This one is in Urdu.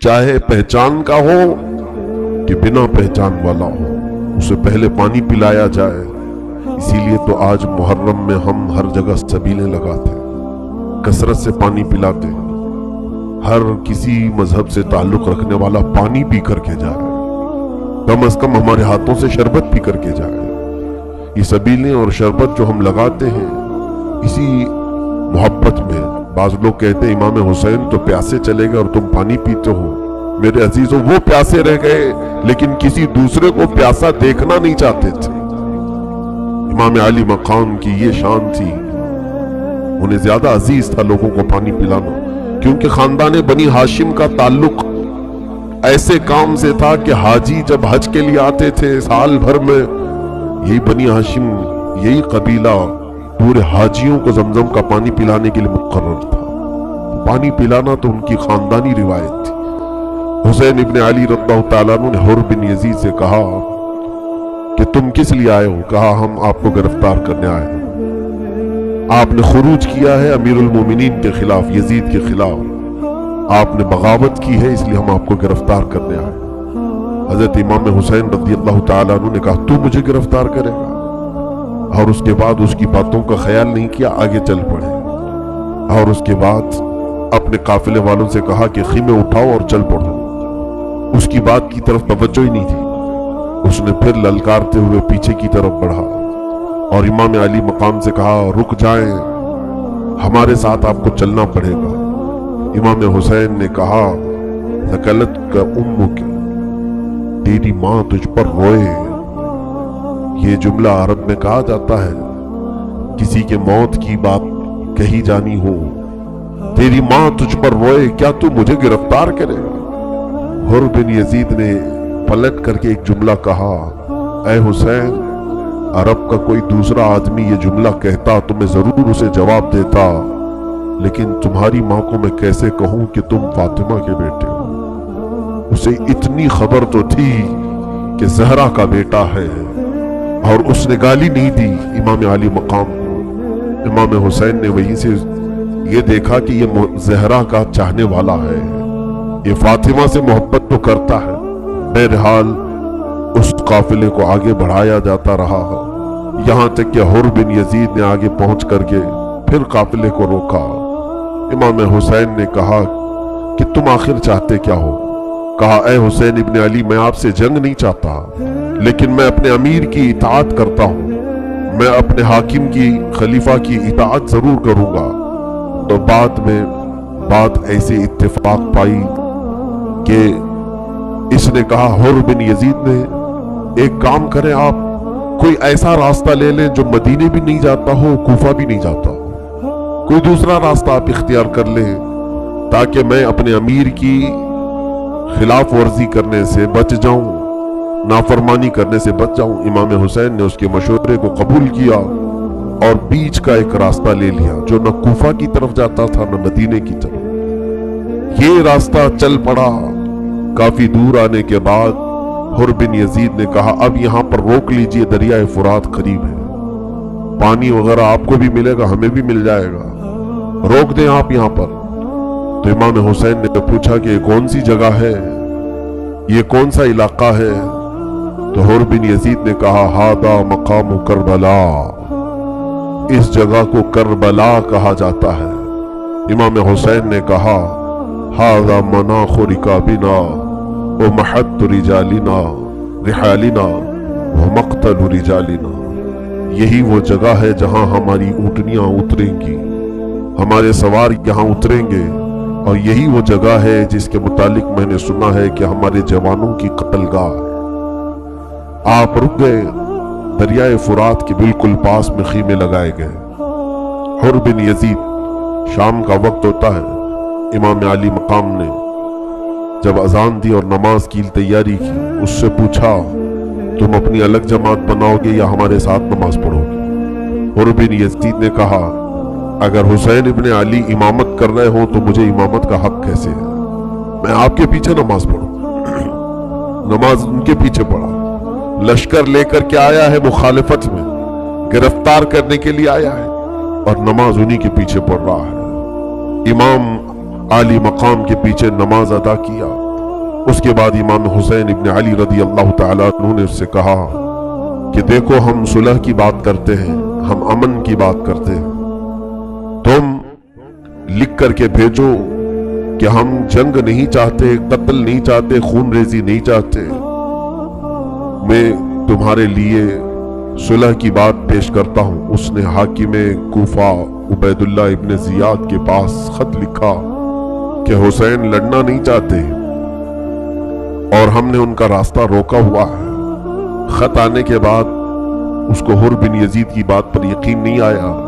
چاہے پہچان کا ہو کہ بنا پہچان والا ہو، اسے پہلے پانی پلایا جائے۔ اسی لیے تو آج محرم میں ہم ہر جگہ سبیلیں لگاتے ہیں، کثرت سے پانی پلاتے ہیں۔ ہر کسی مذہب سے تعلق رکھنے والا پانی پی کر کے جائے، کم از کم ہمارے ہاتھوں سے شربت پی کر کے جائے۔ یہ سبیلیں اور شربت جو ہم لگاتے ہیں، اسی محبت میں بعض لوگ کہتے ہیں امام حسین تو پیاسے چلے گئے اور تم پانی پیتے ہو۔ میرے عزیزوں، وہ پیاسے رہ گئے لیکن کسی دوسرے کو پیاسا دیکھنا نہیں چاہتے تھے۔ امام علی مقام کی یہ شان تھی، انہیں زیادہ عزیز تھا لوگوں کو پانی پلانا، کیونکہ خاندان بنی ہاشم کا تعلق ایسے کام سے تھا کہ حاجی جب حج کے لیے آتے تھے سال بھر میں، یہی بنی ہاشم، یہی قبیلہ پورے حاجیوں کو زمزم کا پانی پلانے کے لیے مقرر تھا۔ پانی پلانا تو ان کی خاندانی روایت تھی۔ حسین ابن علی رضی اللہ تعالیٰ عنہ نے حر بن یزید سے کہا کہ تم کس لیے آئے ہو؟ کہا ہم آپ کو گرفتار کرنے آئے ہیں۔ آپ نے خروج کیا ہے امیر المومنین کے خلاف، یزید کے خلاف، آپ نے بغاوت کی ہے، اس لیے ہم آپ کو گرفتار کرنے آئے ہیں۔ حضرت امام حسین رضی اللہ تعالیٰ عنہ نے کہا تو مجھے گرفتار کرے گا؟ اور اس کے بعد اس کی باتوں کا خیال نہیں کیا، آگے چل پڑے، اور اس کے بعد اپنے قافلے والوں سے کہا کہ خیمے اٹھاؤ اور چل پڑو۔ اس کی بات کی طرف توجہ ہی نہیں تھی، اس نے پھر للکارتے ہوئے پیچھے کی طرف بڑھا اور امام علی مقام سے کہا رک جائیں، ہمارے ساتھ آپ کو چلنا پڑے گا۔ امام حسین نے کہا ثقلت کا امک، تیری ماں تجھ پر روئے۔ یہ جملہ عرب میں کہا جاتا ہے، کسی کے موت کی بات کہی جانی ہو، تیری ماں تجھ پر روئے، کیا تو مجھے گرفتار کرے گا؟ حر بن یزید نے پلٹ کر کے ایک جملہ کہا، اے حسین، عرب کا کوئی دوسرا آدمی یہ جملہ کہتا تو میں ضرور اسے جواب دیتا، لیکن تمہاری ماں کو میں کیسے کہوں کہ تم فاطمہ کے بیٹے ہو؟ اسے اتنی خبر تو تھی کہ زہرا کا بیٹا ہے، اور اس نے گالی نہیں دی امام علی مقام کو۔ امام حسین نے وہیں سے یہ دیکھا کہ یہ زہرا کا چاہنے والا ہے، یہ فاطمہ سے محبت تو کرتا ہے۔ بہرحال اس قافلے کو آگے بڑھایا جاتا رہا، یہاں تک کہ حر بن یزید نے آگے پہنچ کر کے پھر قافلے کو روکا۔ امام حسین نے کہا کہ تم آخر چاہتے کیا ہو؟ کہا اے حسین ابن علی، میں آپ سے جنگ نہیں چاہتا، لیکن میں اپنے امیر کی اطاعت کرتا ہوں، میں اپنے حاکم کی، خلیفہ کی اطاعت ضرور کروں گا۔ تو بعد میں بات ایسے اتفاق پائی کہ اس نے کہا حر بن یزید نے، ایک کام کریں آپ، کوئی ایسا راستہ لے لیں جو مدینے بھی نہیں جاتا ہو، کوفہ بھی نہیں جاتا ہو، کوئی دوسرا راستہ آپ اختیار کر لیں تاکہ میں اپنے امیر کی خلاف ورزی کرنے سے بچ جاؤں، نافرمانی کرنے سے بچ جاؤں۔ امام حسین نے اس کے مشورے کو قبول کیا اور بیچ کا ایک راستہ لے لیا جو نہ کوفہ کی طرف جاتا تھا نہ مدینے کی طرف۔ یہ راستہ چل پڑا۔ کافی دور آنے کے بعد حر بن یزید نے کہا اب یہاں پر روک لیجئے، دریائے فرات قریب ہے، پانی وغیرہ آپ کو بھی ملے گا، ہمیں بھی مل جائے گا، روک دیں آپ یہاں پر۔ تو امام حسین نے پوچھا کہ یہ کون سی جگہ ہے، یہ کون سا علاقہ ہے؟ تو حر بن یزید نے کہا ہاذا مقام کربلا، اس جگہ کو کربلا کہا جاتا ہے۔ امام حسین نے کہا ہاذا مناخ رکابنا ومحط رجالنا رحالنا ومقتل رجالنا، یہی وہ جگہ ہے جہاں ہماری اونٹنیاں اتریں گی، ہمارے سوار یہاں اتریں گے، اور یہی وہ جگہ ہے جس کے متعلق میں نے سنا ہے کہ ہمارے جوانوں کی قتل گاہ ہے۔ آپ رک گئے، دریائے فرات کے بالکل پاس میں خیمے لگائے گئے۔ حر بن یزید، شام کا وقت ہوتا ہے، امام علی مقام نے جب اذان دی اور نماز کی تیاری کی، اس سے پوچھا تم اپنی الگ جماعت بناؤ گے یا ہمارے ساتھ نماز پڑھو گے؟ حر بن یزید نے کہا اگر حسین ابن علی امامت کر رہے ہوں تو مجھے امامت کا حق کیسے ہے؟ میں آپ کے پیچھے نماز پڑھوں۔ نماز ان کے پیچھے پڑھا، لشکر لے کر کے آیا ہے، مخالفت میں گرفتار کرنے کے لیے آیا ہے، اور نماز انہی کے پیچھے پڑھ رہا ہے۔ امام علی مقام کے پیچھے نماز ادا کیا، اس کے بعد امام حسین ابن علی رضی اللہ تعالیٰ عنہ نے اس سے کہا کہ دیکھو ہم صلح کی بات کرتے ہیں، ہم امن کی بات کرتے ہیں، تم لکھ کر کے بھیجو کہ ہم جنگ نہیں چاہتے، قتل نہیں چاہتے، خون ریزی نہیں چاہتے، میں تمہارے لیے صلح کی بات پیش کرتا ہوں۔ اس نے حاکم کوفہ عبید اللہ ابن زیاد کے پاس خط لکھا کہ حسین لڑنا نہیں چاہتے اور ہم نے ان کا راستہ روکا ہوا ہے۔ خط آنے کے بعد اس کو حر بن یزید کی بات پر یقین نہیں آیا،